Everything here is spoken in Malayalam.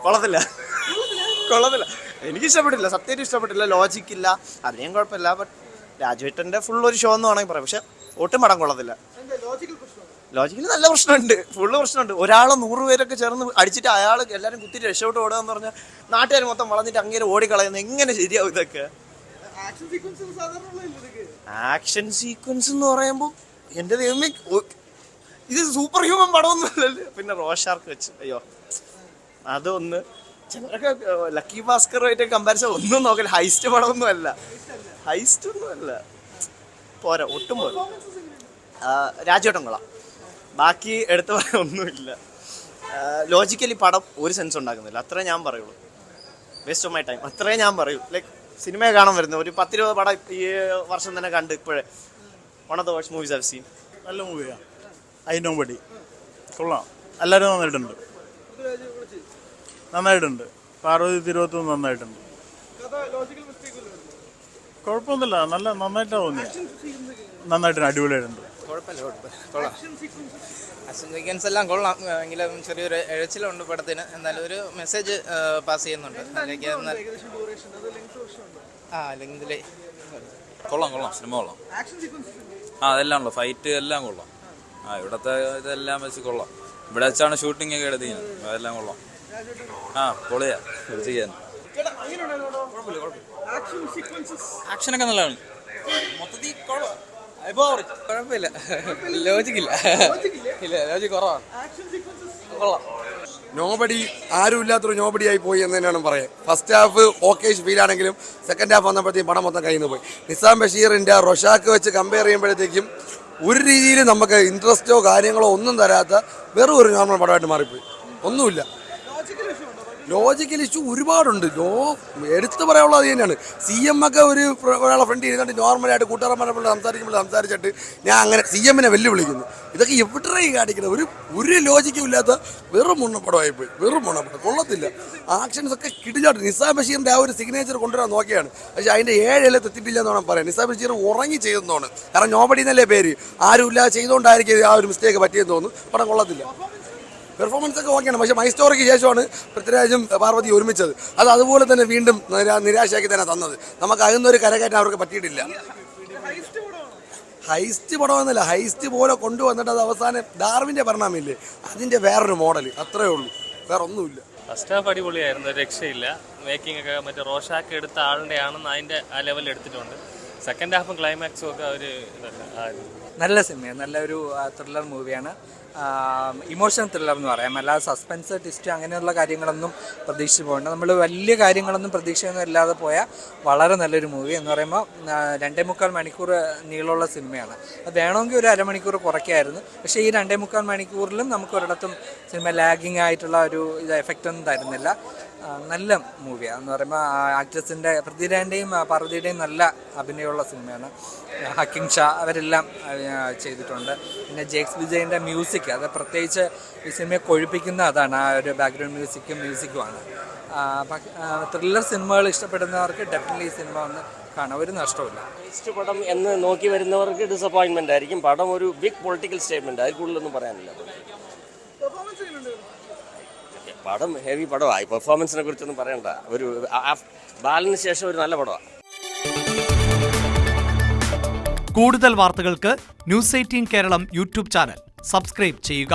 കൊള്ളത്തില്ല. എനിക്കിഷ്ടപ്പെട്ടില്ല, സത്യമായിട്ട് ഇഷ്ടപ്പെട്ടില്ല. ലോജിക്കില്ല, അതിനെയും കുഴപ്പമില്ല. ബട്ട് രാജുവേട്ടൻ്റെ ഫുൾ ഒരു ഷോ എന്ന് വേണമെങ്കിൽ പറയാം. പക്ഷെ ഒട്ടും പടം കൊള്ളത്തില്ല. ലോജിക്കിൽ നല്ല പ്രശ്നമുണ്ട്, ഫുള്ള് പ്രശ്നമുണ്ട്. ഒരാൾ 100 പേരൊക്കെ ചേർന്ന് അടിച്ചിട്ട് അയാൾ എല്ലാവരും കുത്തിയിട്ട് രക്ഷപ്പെട്ട് ഓടുക എന്ന് പറഞ്ഞാൽ നാട്ടുകാർ മൊത്തം വളഞ്ഞിട്ട് അങ്ങനെ ഓടിക്കളയുന്നത് എങ്ങനെ ശരിയാവും ഇതൊക്കെ? ആക്ഷൻ സീക്വൻസ് എന്ന് പറയുമ്പോൾ എൻ്റെ ദൈവമേ, ഇത് സൂപ്പർ ഹ്യൂമൻ പടമൊന്നുമല്ലല്ലോ. പിന്നെ റോഷാർക്ക് വെച്ച് അയ്യോ അതൊന്ന് ചിലരൊക്കെ ലക്കി ഭാസ്കറുമായിട്ട് കമ്പാരിസൺ ഒന്നും നോക്കില്ല. ഹൈസ്റ്റ് പടമൊന്നും അല്ല, പോരാ, ഒട്ടും പോരാ. രാജുവേട്ടൻ കൊള്ളാം, ബാക്കി എടുത്തു പറയാൻ ഒന്നുമില്ല. ലോജിക്കലി പടം ഒരു സെൻസ് ഉണ്ടാക്കുന്നില്ല, അത്രേ ഞാൻ പറയുള്ളൂ. വേസ്റ്റ് ഓഫ് മൈ ടൈം, അത്രേ ഞാൻ പറയൂ. ലൈക്ക് സിനിമയെ കാണാൻ വരുന്നത് ഒരു 10-20 പടം ഈ വർഷം തന്നെ കണ്ട് ഇപ്പോഴേ. One of the worst movies I've seen. നല്ല മൂവിയാണ്. ഐ നോബഡി കൊള്ളാം, എല്ലാവരും നന്നായിട്ടുണ്ട്. പാർവതി തിരുവോത്തും നന്നായിട്ടുണ്ട്. കുഴപ്പമൊന്നുമില്ല, നന്നായിട്ടാണ് തോന്നിയത്. നന്നായിട്ടുണ്ട്, അടിപൊളിയായിട്ടുണ്ട്. സീക്വൻസ് എല്ലാം കൊള്ളാം, എങ്കിലും ചെറിയൊരു എഴച്ചിലുണ്ട് പടത്തിന്. എന്നാലും ഒരു മെസ്സേജ് പാസ് ചെയ്യുന്നുണ്ട്. കൊള്ളാം, സിനിമ കൊള്ളാം. അതെല്ലാം ഉള്ളു, ഫൈറ്റ് എല്ലാം കൊള്ളാം. ഇവിടത്തെ ഇതെല്ലാം വെച്ച് കൊള്ളാം. ഇവിടെ വെച്ചാണ് ഷൂട്ടിംഗ് ഒക്കെ എടുത്തിരുന്നത്, അതെല്ലാം കൊള്ളാം. പൊളിയാ ചെയ്യാൻ. ആക്ഷനൊക്കെ നല്ലതാണ്. മൊത്തത്തിൽ കുഴപ്പമില്ല, ലോജിക്കില്ല, ലോജിക് കുറവാണ്. കൊള്ളാം. നോബഡി ആരുമില്ലാത്തൊരു നോബഡി ആയി പോയി എന്ന് തന്നെയാണ് പറയാം. ഫസ്റ്റ് ഹാഫ് ഓക്കെ ഫീൽ ആണെങ്കിലും സെക്കൻഡ് ഹാഫ് വന്നപ്പോഴത്തേക്കും പടം മൊത്തം കയ്യിൽ നിന്ന് പോയി. നിസാം ബഷീറിൻ്റെ റൊഷാക്ക് വെച്ച് കമ്പയർ ചെയ്യുമ്പോഴത്തേക്കും ഒരു രീതിയിൽ നമുക്ക് ഇൻട്രസ്റ്റോ കാര്യങ്ങളോ ഒന്നും തരാത്ത വെറും ഒരു നോർമൽ പടമായിട്ട് മാറിപ്പോയി. ഒന്നുമില്ല. ലോജിക്കൽ ഇഷ്യൂ ഒരുപാടുണ്ട്. എടുത്തു പറയാനുള്ളത് അത് തന്നെയാണ്. CM ഒക്കെ ഒരാളെ ഫ്രണ്ട് ഇരുന്നിട്ട് നോർമലായിട്ട് കൂട്ടുകാരന്മാരെ സംസാരിച്ചിട്ട് ഞാൻ അങ്ങനെ CM-നെ വെല്ലുവിളിക്കുന്നു. ഇതൊക്കെ എവിടെ കാണിക്കുന്നത്? ഒരു ലോജിക്കും ഇല്ലാത്ത വെറും മുണ്ണപ്പടമായിപ്പോയി, വെറും മുണ്ണപ്പടം. കൊള്ളത്തില്ല. ആക്ഷൻസ് ഒക്കെ കിടിലായിട്ട്. നിസാം ബഷീറിൻ്റെ ആ ഒരു സിഗ്നേച്ചർ കൊണ്ടുവരാൻ നോക്കിയാണ്, പക്ഷേ അതിൻ്റെ 7 എത്തിയിട്ടില്ല എന്ന് വേണം പറയാം. നിസാം ബഷീർ ഉറങ്ങി ചെയ്തെന്നാണ്. കാരണം നോബഡി എന്നല്ലേ പേര്, ആരും ഇല്ലാതെ ചെയ്തുകൊണ്ടായിരിക്കും ആ ഒരു മിസ്റ്റേക്ക് പറ്റിയെന്ന് തോന്നുന്നു. പടം കൊള്ളത്തില്ല. പെർഫോമൻസ് ഒക്കെ ഓക്കെയാണ്, പക്ഷേ മൈ സ്റ്റോറിക്ക് ശേഷമാണ് പൃഥ്വിരാജും പാർവതി ഒരുമിച്ചത്. അത് അതുപോലെ തന്നെ വീണ്ടും നിരാശയാക്കി തന്നെ തന്നത്. നമുക്ക് അതിന്നൊരു കരകയറ്റാൻ അവർക്ക് പറ്റിയിട്ടില്ല. ഹൈസ്റ്റ് പടമെന്നല്ല, ഹൈസ്റ്റ് പോലെ കൊണ്ടുവന്നിട്ട് അത് അവസാനം ഡാർവിൻ്റെ പരിണാമമില്ലേ, അതിൻ്റെ വേറൊരു മോഡൽ, അത്രേ ഉള്ളൂ, വേറെ ഒന്നുമില്ല. ഫസ്റ്റ് ഹാഫ് അടിപൊളിയായിരുന്നു, രക്ഷയില്ല. മേക്കിംഗ് ഒക്കെ മറ്റേ റോഷാക്ക് എടുത്ത ആളുടെ ആണെന്ന് അതിൻ്റെ ആ ലെവലിൽ എടുത്തിട്ടുണ്ട്. സെക്കൻഡ് ഹാഫും ക്ലൈമാക്സും ഒക്കെ ഒരു നല്ല സിനിമയാണ്, നല്ലൊരു ത്രില്ലർ മൂവിയാണ്. ഇമോഷണൽ ത്രില്ലർ എന്ന് പറയാം. അല്ലാതെ സസ്പെൻസ് ട്വിസ്റ്റ് അങ്ങനെയുള്ള കാര്യങ്ങളൊന്നും പ്രതീക്ഷിച്ച് പോകേണ്ട. നമ്മൾ വലിയ കാര്യങ്ങളൊന്നും പ്രതീക്ഷയൊന്നും ഇല്ലാതെ പോയാൽ വളരെ നല്ലൊരു മൂവി എന്ന് പറയുമ്പോൾ 2.25 മണിക്കൂർ നീളമുള്ള സിനിമയാണ്. അത് വേണമെങ്കിൽ ഒരു അരമണിക്കൂർ കുറയ്ക്കായിരുന്നു. പക്ഷേ ഈ 2.25 മണിക്കൂറിലും നമുക്ക് ഒരിടത്തും സിനിമ ലാഗിങ് ആയിട്ടുള്ള ഒരു എഫക്റ്റ് ഒന്നും തരുന്നില്ല. നല്ല മൂവിയാണ് എന്ന് പറയുമ്പോൾ ആക്ട്രസിൻ്റെ പൃഥ്വിരാജിൻ്റെയും പാർവതിയുടെയും നല്ല അഭിനയമുള്ള സിനിമയാണ്. ഹക്കിം ഷാ അവരെല്ലാം ചെയ്തിട്ടുണ്ട്. പിന്നെ ജേക്സ് വിജയൻ്റെ മ്യൂസിക്, അത് പ്രത്യേകിച്ച് ഈ സിനിമയെ കൊഴിപ്പിക്കുന്ന അതാണ്, ആ ഒരു ബാക്ക്ഗ്രൗണ്ട് മ്യൂസിക്കുമാണ്. ത്രില്ലർ സിനിമകൾ ഇഷ്ടപ്പെടുന്നവർക്ക് ഡെഫിനറ്റ്ലി ഈ സിനിമ ഒന്ന് കാണാം, ഒരു നഷ്ടമില്ല. നെക്സ്റ്റ് പടം എന്ന് നോക്കി വരുന്നവർക്ക് ഡിസപ്പോയിൻമെൻ്റ് ആയിരിക്കും. പടം ഒരു ബിഗ് പൊളിറ്റിക്കൽ സ്റ്റേറ്റ്മെൻറ്റ്, അതിൽ കൂടുതലൊന്നും പറയാനില്ല. പടം ഹെവി പടമാണ്. പെർഫോമൻസിനെ കുറിച്ചൊന്നും പറയണ്ട. ഒരു ബാലന് ശേഷം ഒരു നല്ല പടമാണ്. കൂടുതൽ വാർത്തകൾക്ക് News 18 Keralam YouTube channel subscribe ചെയ്യുക.